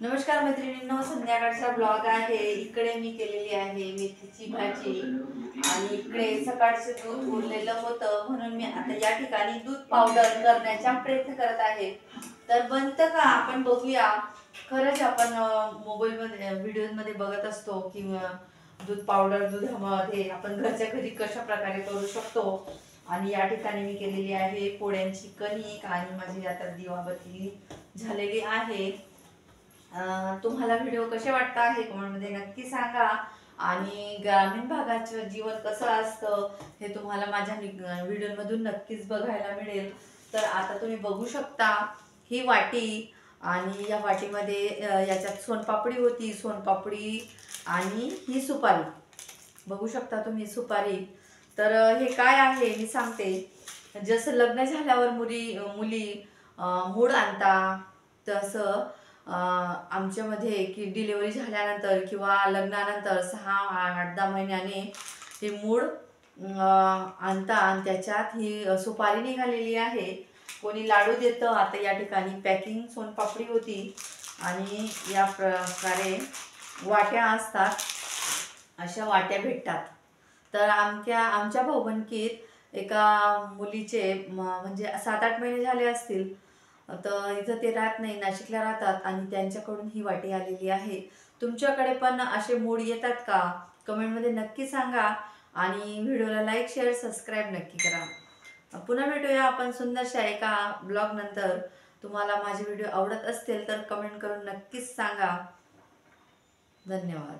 नमस्कार मैत्रिणींनो, संध्याकाळचा ब्लॉग आहे। इकडे मी केलेली आहे मेथीची भाजी आणि इकडे सकाळचं दूध उरलेलं होतं म्हणून मी आता या ठिकाणी दूध पावडर करण्याचा प्रयत्न करत आहे। तर बनतं का आपण बघूया। खरंच आपण मोबाईलमध्ये व्हिडिओमध्ये बघत असतो की दूध पावडर दुधामध्ये आपण घरच्या घरी कशा प्रकारे करू शकतो। आणि या ठिकाणी मी केलेली आहे पोळ्यांची कणिक आणि माझी आता दिवाबत्ती झालेली आहे। तुम्हाला व्हिडिओ कसे वाटत आहे कमेंटमध्ये नक्की सांगा। आणि ग्रामीण भागाचं जीवन कसं असतं हे तुम्हाला माझ्या व्हिडिओमधून नक्कीच बघायला मिळेल। तर आता तुम्ही बघू शकता ही वाटी आणि या वाटीमध्ये याच्यात सोनपापडी होती, सोनपापडी आणि ही सुपारी बघू शकता तुम्ही सुपारी। तर हे काय आहे मी सांगते। जसं लग्न झाल्यावर मुली मूड आणता तसं आमच्यामध्ये की डिलिव्हरी झाल्यानंतर किंवा लग्नानंतर 6-8-10 महिन्याने हे मूड आणता आणि त्याच्यात ही सुपारी निघालेली आहे। कोणी लाडू देतं। आता या ठिकाणी पॅकिंग सोनपापडी होती आणि या प्रकारे वाट्या असतात, अशा वाट्या भेटतात। तर आमच्या भाऊबंदकीत एका मुलीचे म्हणजे 7-8 महिने झाले असतील, तर इथं ते राहत नाही, नाशिकला राहतात आणि त्यांच्याकडून ही वाटी आलेली आहे। तुमच्याकडे पण असे मूड येतात का कमेंटमध्ये नक्की सांगा आणि व्हिडिओला लाईक शेअर सबस्क्राईब नक्की करा। पुन्हा भेटूया आपण सुंदरशा एका ब्लॉग नंतर। तुम्हाला माझे व्हिडिओ आवडत असतील तर कमेंट करून नक्कीच सांगा। धन्यवाद।